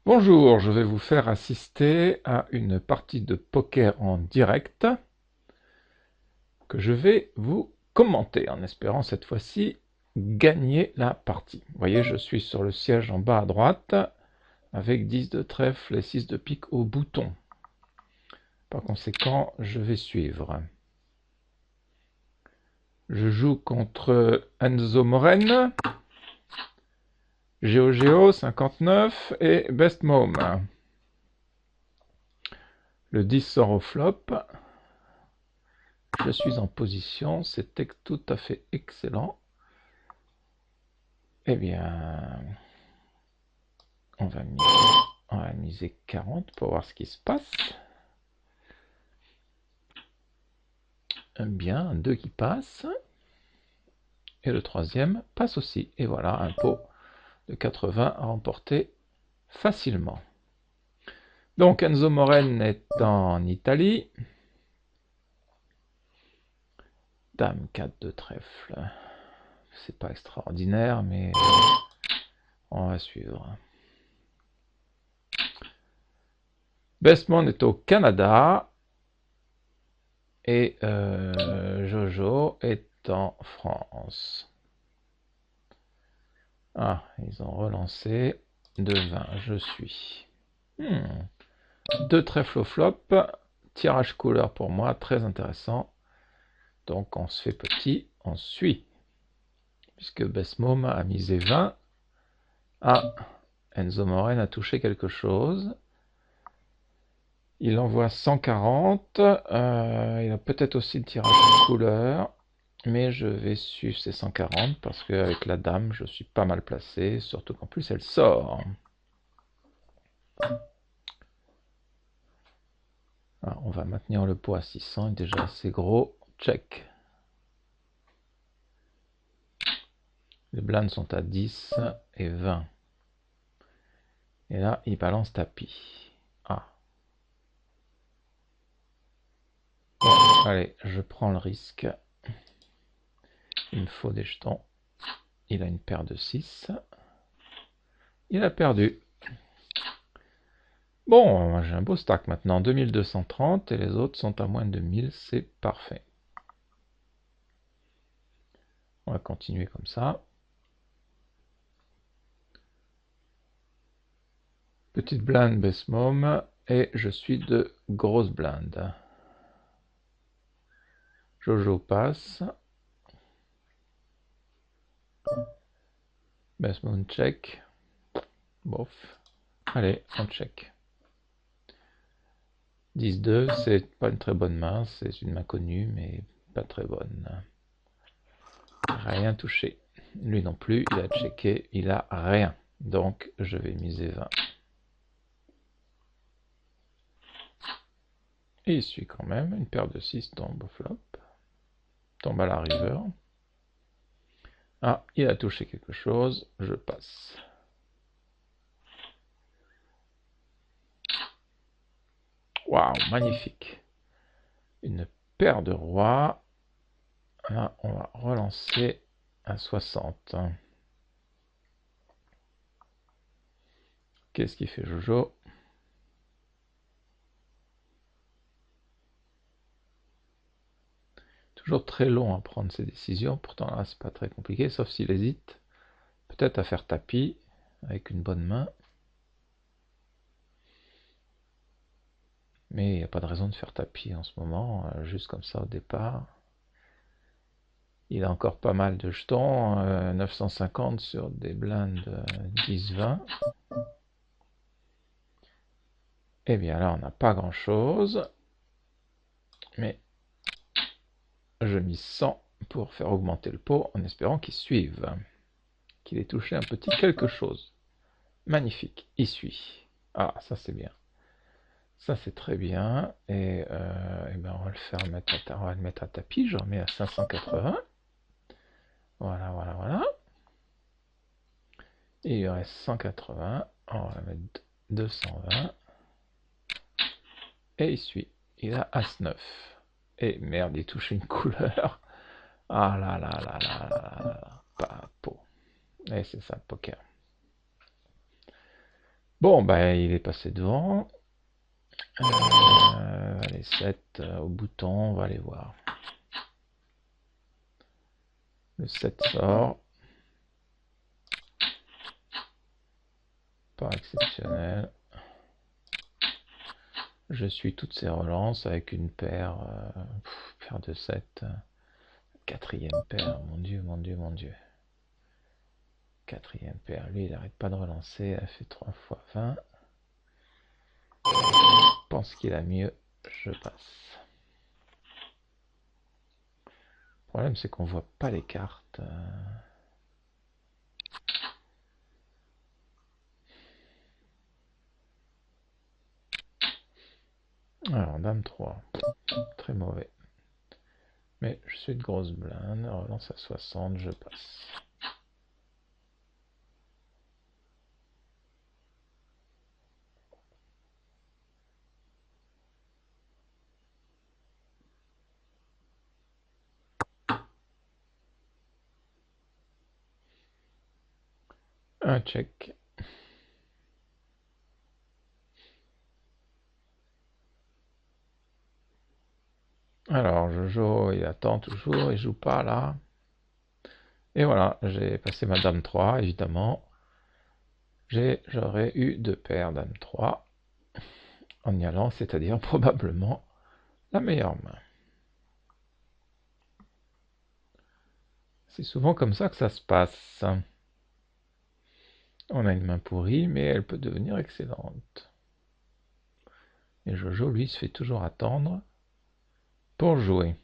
Bonjour, je vais vous faire assister à une partie de poker en direct que je vais vous commenter en espérant cette fois-ci gagner la partie. Vous voyez, je suis sur le siège en bas à droite avec 10 de trèfle et 6 de pique au bouton. Par conséquent, je vais suivre. Je joue contre Enzo Moren, GeoGeo 59 et Best Mom. Le 10 sort au flop. Je suis en position, c'est tout à fait excellent. Eh bien, on va miser 40 pour voir ce qui se passe. Bien, un 2 qui passe. Et le troisième passe aussi. Et voilà, un pot de 80 à remporter facilement. Donc Enzo Moren est en Italie. Dame 4 de trèfle. C'est pas extraordinaire, mais on va suivre. Bestmont est au Canada. Et Jojo est en France. Ah, ils ont relancé de 20, je suis. Deux trèfles au flop, tirage couleur pour moi, très intéressant. Donc on se fait petit, on suit. Puisque Besmom a misé 20. Ah, Enzo Moren a touché quelque chose. Il envoie 140. Il a peut-être aussi le tirage couleur. Mais je vais suivre ces 140 parce qu'avec la dame, je suis pas mal placé. Surtout qu'en plus, elle sort. Alors, on va maintenir le pot à 600. Il est déjà assez gros. Check. Les blindes sont à 10 et 20. Et là, il balance tapis. Ah. Bon, allez, je prends le risque. Il me faut des jetons. Il a une paire de 6. Il a perdu. Bon, j'ai un beau stack maintenant. 2230 et les autres sont à moins de 1000. C'est parfait. On va continuer comme ça. Petite blinde Besmom et je suis de grosse blinde. Jojo passe. Besmom check. Bof. Allez, on check. 10-2, c'est pas une très bonne main, c'est une main connue, mais pas très bonne. Rien touché. Lui non plus, il a checké, il a rien. Donc je vais miser 20. Et il suit quand même, une paire de 6 tombe au flop. Tombe à la river. Ah, il a touché quelque chose, je passe. Waouh, magnifique. Une paire de rois. Là, on va relancer à 60. Qu'est-ce qu'il fait Jojo? Toujours très long à prendre ses décisions. Pourtant là, c'est pas très compliqué, sauf s'il hésite. Peut-être à faire tapis avec une bonne main. Mais il n'y a pas de raison de faire tapis en ce moment, juste comme ça au départ. Il a encore pas mal de jetons, 950 sur des blindes 10-20. Eh bien là, on n'a pas grand-chose. Mais je mise 100 pour faire augmenter le pot en espérant qu'il suive. Qu'il ait touché un petit quelque chose. Magnifique, il suit. Ah, ça c'est bien. Ça c'est très bien. Et, ben on va le faire on va le mettre à tapis. Je remets à 580. Voilà, voilà, voilà. Et il reste 180. On va mettre 220. Et il suit. Il a As-9. Et merde, il touche une couleur. Ah là là là là là là. Pas pot. Et c'est ça le poker. Bon, bah, il est passé devant. Allez, 7 au bouton, on va aller voir. Le 7 sort. Pas exceptionnel. Je suis toutes ces relances avec une paire, paire de 7. Quatrième paire, mon Dieu, mon Dieu, mon Dieu. Quatrième paire, lui il n'arrête pas de relancer, elle fait 3 fois 20. Je pense qu'il a mieux, je passe. Le problème c'est qu'on voit pas les cartes. Alors, dame 3, très mauvais. Mais je suis de grosse blinde, relance à 60, je passe. Un check. Alors, Jojo, il attend toujours, il joue pas là. Et voilà, j'ai passé ma dame 3, évidemment. J'aurais eu deux paires dame 3 en y allant, c'est-à-dire probablement la meilleure main. C'est souvent comme ça que ça se passe. On a une main pourrie, mais elle peut devenir excellente. Et Jojo, lui, se fait toujours attendre pour jouer.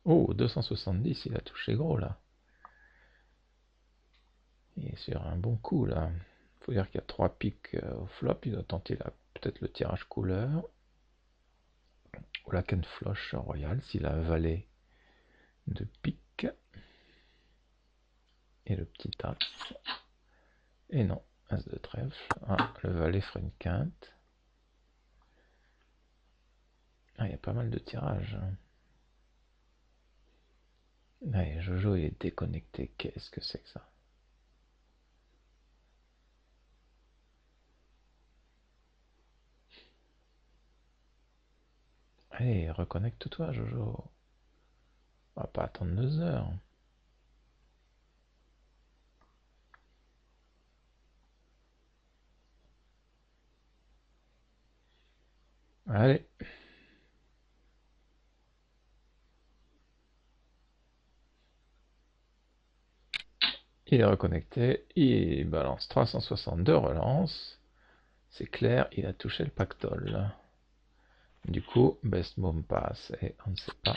Oh, 270, il a touché gros, là. Il est sur un bon coup, là. Il faut dire qu'il y a 3 piques au flop. Il doit tenter peut-être le tirage couleur. Ou la canne floche royale, s'il a un valet de pique. Et le petit as. Et non, as de trèfle. Ah, le valet ferait une quinte. Ah, il y a pas mal de tirages. Allez, Jojo il est déconnecté. Qu'est-ce que c'est que ça? Allez, reconnecte-toi, Jojo. On va pas attendre 2 heures. Allez. Il est reconnecté. Il balance 362 relances. C'est clair, il a touché le pactole. Du coup, best move passe. Et on ne sait pas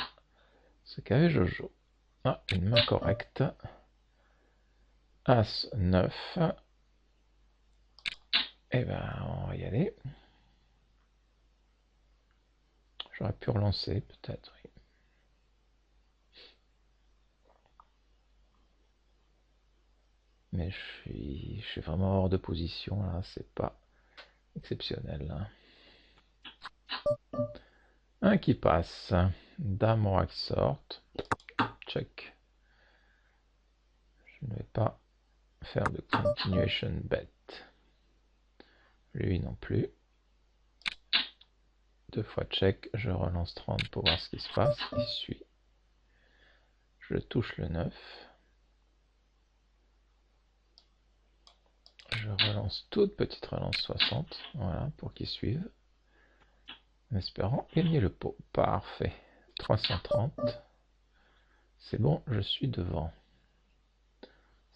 ce qu'avait Jojo. Ah, une main correcte. As 9. Eh ben, on va y aller. J'aurais pu relancer, peut-être, oui. Mais je suis vraiment hors de position, là. C'est pas exceptionnel, là. Un qui passe. Dame roi qui sort. Check. Je ne vais pas faire de continuation bet. Lui non plus. 2 fois check. Je relance 30 pour voir ce qui se passe. Il suit. Je touche le 9. Je relance toute petite relance 60. Voilà, pour qu'il suive. En espérant gagner le pot. Parfait. 330. C'est bon, je suis devant.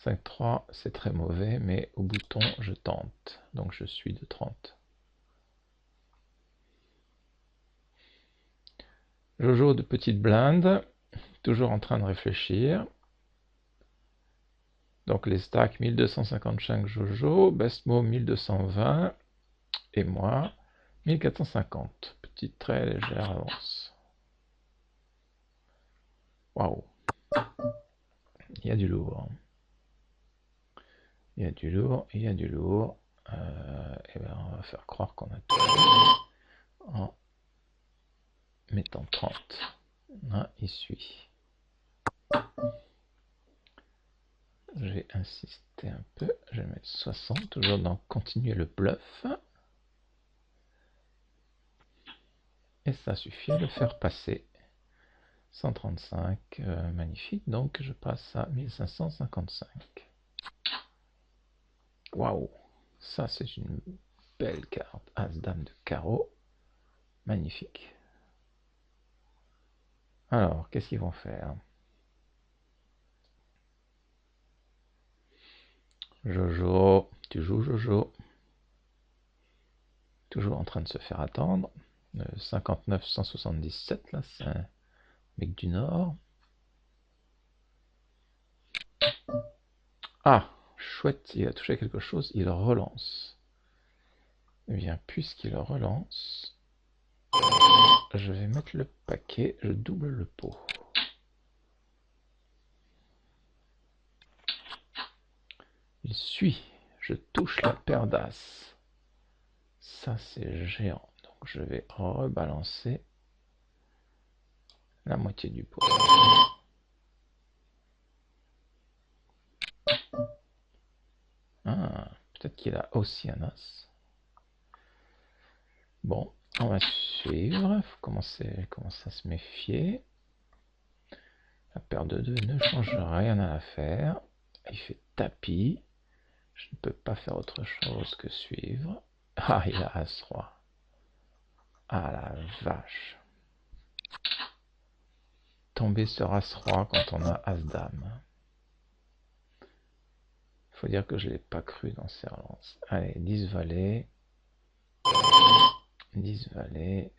5-3, c'est très mauvais, mais au bouton, je tente. Donc je suis de 30. Jojo de petite blinde, toujours en train de réfléchir. Donc les stacks 1255 Jojo, Best Move 1220 et moi 1450. Petite très légère avance. Waouh! Il y a du lourd. Il y a du lourd, il y a du lourd. Et ben on va faire croire qu'on a tout en mettant 30. Ah, il suit. Je vais insister un peu. Je vais mettre 60, toujours dans continuer le bluff. Et ça suffit à le faire passer. 135, magnifique. Donc je passe à 1555. Waouh, ça c'est une belle carte. As-Dame de carreau. Magnifique. Alors, qu'est-ce qu'ils vont faire? Jojo, tu joues Jojo. Toujours en train de se faire attendre. 59 177, là, c'est un mec du Nord. Ah, chouette, il a touché quelque chose, il relance. Eh bien, puisqu'il relance, je vais mettre le paquet, je double le pot. Il suit, je touche la paire d'as. Ça, c'est géant. Donc, je vais rebalancer la moitié du pot. Ah, peut-être qu'il a aussi un as. Bon, on va suivre. Il faut commencer à se méfier. La paire de 2 ne change rien à l'affaire. Il fait tapis. Je ne peux pas faire autre chose que suivre. Ah, il a As-Roi. Ah la vache. Tomber sur As-Roi quand on a As-Dame. Il faut dire que je ne l'ai pas cru dans ces relances. Allez, 10 valets. 10 valets.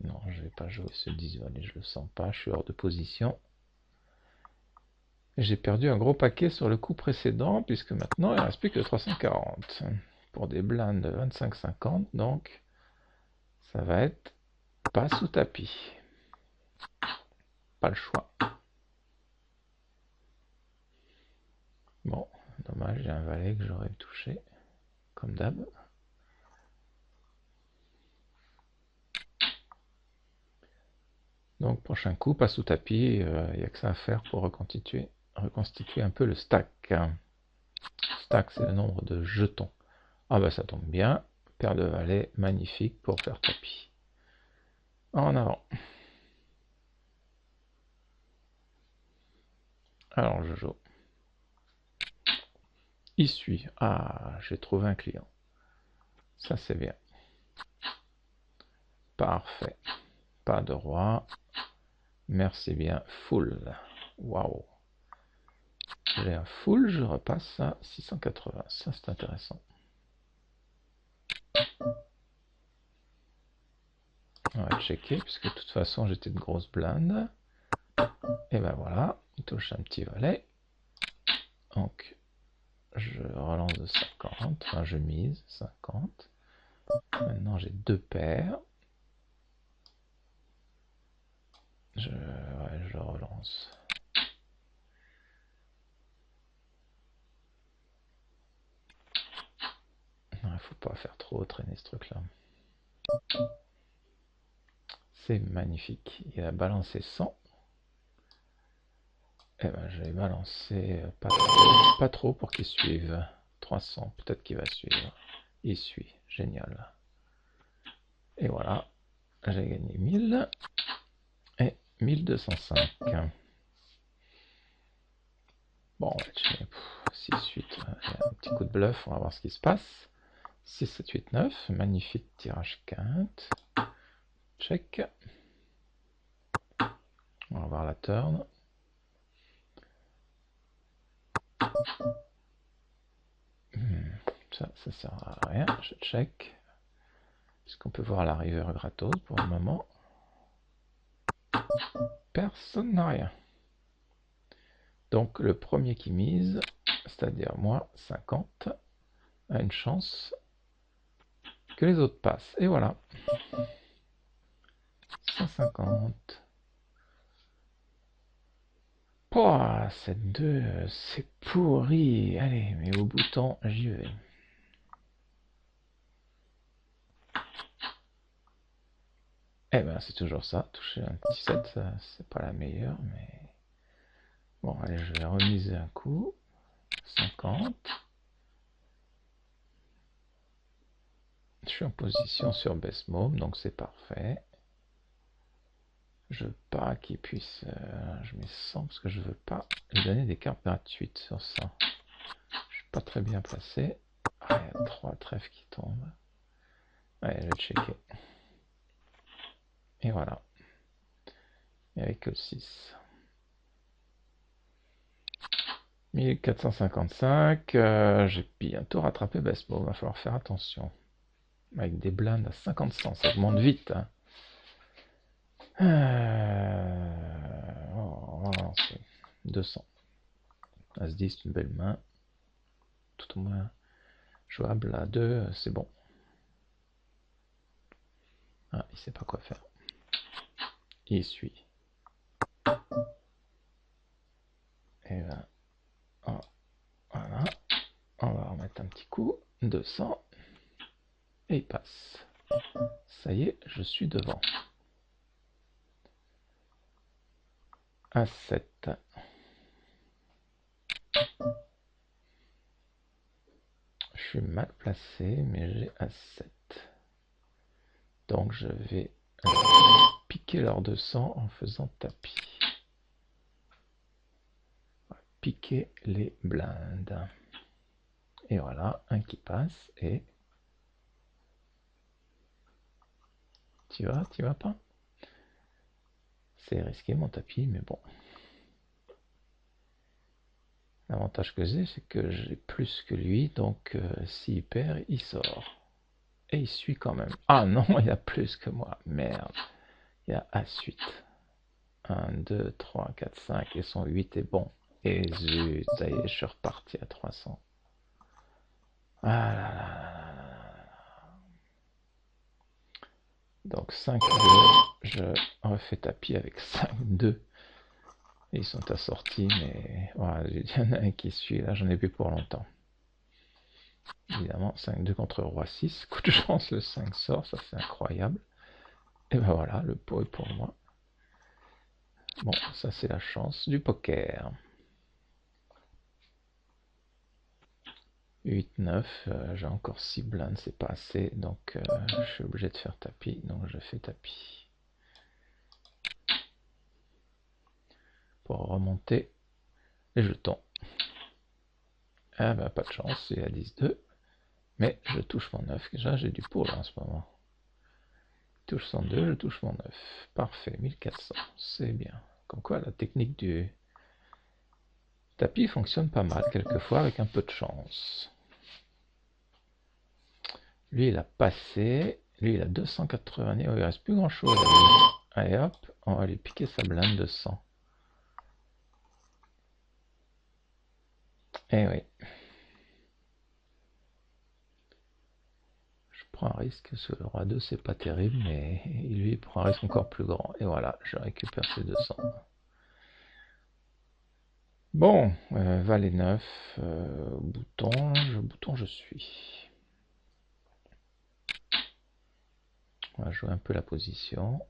Non, je ne vais pas jouer ce 10 valets, je le sens pas. Je suis hors de position. J'ai perdu un gros paquet sur le coup précédent, puisque maintenant il ne reste plus que 340. Pour des blindes de 25-50, donc ça va être pas sous tapis. Pas le choix. Bon, dommage, j'ai un valet que j'aurais touché, comme d'hab. Donc prochain coup, pas sous tapis, il n'y a que ça à faire pour reconstituer un peu le stack. Stack, c'est le nombre de jetons. Ah bah ça tombe bien, paire de valets, magnifique pour faire tapis. En avant. Alors je joue. Il suit. Ah, j'ai trouvé un client. Ça c'est bien. Parfait. Pas de roi. Merci bien. Full. Waouh. J'ai un full, je repasse à 680. Ça c'est intéressant. On va checker, puisque de toute façon j'étais de grosse blinde. Et ben voilà, il touche un petit valet. Donc je relance de 50, enfin je mise 50. Maintenant j'ai deux paires. Je relance. Il ne faut pas faire trop traîner ce truc là. C'est magnifique. Il a balancé 100. Eh ben, je vais balancer pas trop pour qu'il suive. 300, peut-être qu'il va suivre. Il suit, génial. Et voilà, j'ai gagné 1000 et 1205. Bon, on va checker. 6, 8, un petit coup de bluff, on va voir ce qui se passe. 6, 7, 8, 9, magnifique tirage quinte. Check. On va voir la turn. Ça sert à rien, je check. Puisqu'on peut voir la river gratos pour le moment. Personne n'a rien. Donc le premier qui mise, c'est-à-dire moi, 50, a une chance que les autres passent. Et voilà. 150. Oh, cette 2, c'est pourri. Allez, mais au bouton, j'y vais. Eh ben, c'est toujours ça. Toucher un petit 7, c'est pas la meilleure, mais Bon, allez, je vais remiser un coup. 50. Je suis en position sur Best Move, donc c'est parfait. Je veux pas qu'il puisse... je mets 100 parce que je veux pas lui donner des cartes gratuites sur ça. Je suis pas très bien placé. Ah, il y a 3 trèfles qui tombent. Allez, je vais checker. Et voilà. Il n'y avait que le 6. 1455. J'ai bientôt rattrapé Best Move. Il va falloir faire attention. Avec des blindes à 50-100, ça augmente vite. Hein. On va lancer 200. As-10, c'est une belle main. Tout au moins jouable à 2, c'est bon. Ah, il sait pas quoi faire. Il suit. Et là, voilà. On va remettre un petit coup. 200. Et il passe. Ça y est, je suis devant. A7. Je suis mal placé, mais j'ai A7. Donc je vais piquer leur 200 en faisant tapis. Piquer les blindes. Et voilà, un qui passe et... Tu vas pas? C'est risqué mon tapis, mais bon. L'avantage que j'ai, c'est que j'ai plus que lui, donc s'il perd, il sort. Et il suit quand même. Ah non, il a plus que moi. Merde. Il y a A8. 1, 2, 3, 4, 5. Et son 8 est bon. Et zut, ça y est, je suis reparti à 300. Ah là là là là. Donc 5, 2. Je refais tapis avec 5, 2. Et ils sont assortis, mais voilà, il y en a un qui suit. Là, j'en ai plus pour longtemps. Évidemment, 5, 2 contre Roi 6. Coup de chance, le 5 sort, ça c'est incroyable. Et ben voilà, le pot est pour moi. Bon, ça c'est la chance du poker. 8, 9, j'ai encore 6 blindes, c'est pas assez, donc je suis obligé de faire tapis, donc je fais tapis. Pour remonter les jetons. Ah bah pas de chance, il y a 10, 2. Mais je touche mon 9, déjà j'ai du pot là en ce moment. Je touche 102, je touche mon 9. Parfait, 1400, c'est bien. Comme quoi la technique du tapis fonctionne pas mal, quelquefois avec un peu de chance. Lui il a passé, lui il a 280, il reste plus grand chose à lui. Allez hop, on va lui piquer sa blinde de 100. Eh oui. Je prends un risque sur le roi 2, c'est pas terrible, mais lui il prend un risque encore plus grand. Et voilà, je récupère ces 200. Bon, valet 9, bouton, je suis. On va jouer un peu la position.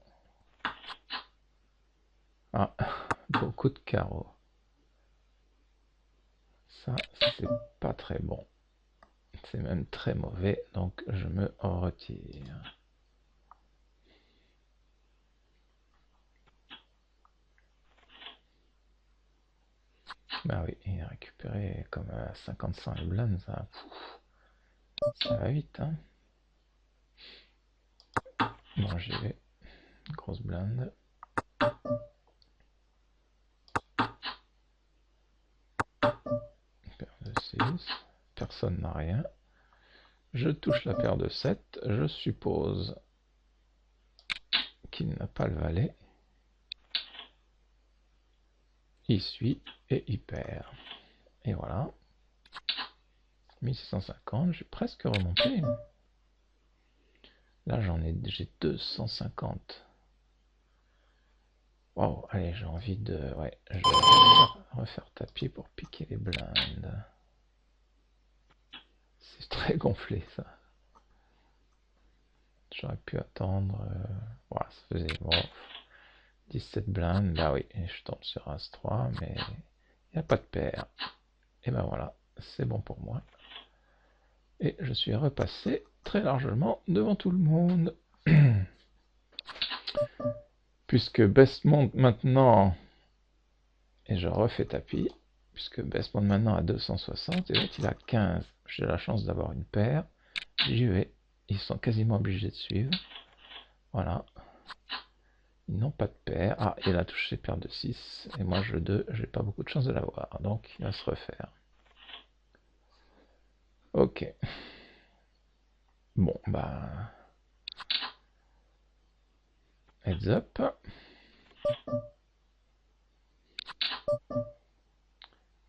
Ah, beaucoup de carreaux. Ça, c'est pas très bon. C'est même très mauvais, donc je me retire. Bah oui, il a récupéré comme à 55 blindes, ça va vite, hein. Bon, j'y vais. Grosse blinde. Paire de 6. Personne n'a rien. Je touche la paire de 7. Je suppose qu'il n'a pas le valet. Il suit et il perd. Et voilà. 1650, j'ai presque remonté. Là, j'ai 250. Wow, allez, j'ai envie de... Ouais, je vais refaire tapis pour piquer les blindes. C'est très gonflé, ça. J'aurais pu attendre... Voilà, ça faisait... Bon, 17 blindes, là oui, je tombe sur As-3, mais Il n'y a pas de paire. Et ben voilà, c'est bon pour moi. Et je suis repassé très largement devant tout le monde. Puisque Best monte maintenant, et je refais tapis, puisque Best monte maintenant à 260, et l'autre il a 15. J'ai la chance d'avoir une paire. J'y vais. Ils sont quasiment obligés de suivre. Voilà. Ils n'ont pas de paire. Ah, il a touché paire de 6. Et moi, je 2, j'ai pas beaucoup de chance de l'avoir. Donc, il va se refaire. Ok. Bon, bah... Heads up.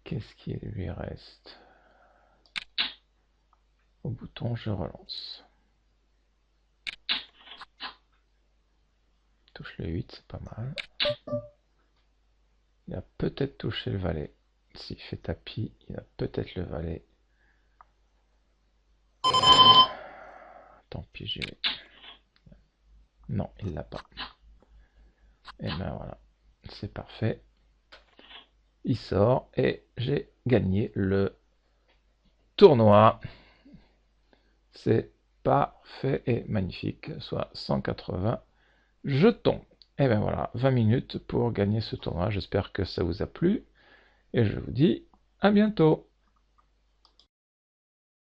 Qu'est-ce qui lui reste? Au bouton, je relance. Touche le 8, c'est pas mal. Il a peut-être touché le valet. S'il fait tapis, il a peut-être le valet. Tant pis, j'y vais. Non, il l'a pas. Et ben voilà, c'est parfait. Il sort et j'ai gagné le tournoi. C'est parfait et magnifique, soit 180 jetons. Et bien voilà, 20 minutes pour gagner ce tournoi. J'espère que ça vous a plu et je vous dis à bientôt.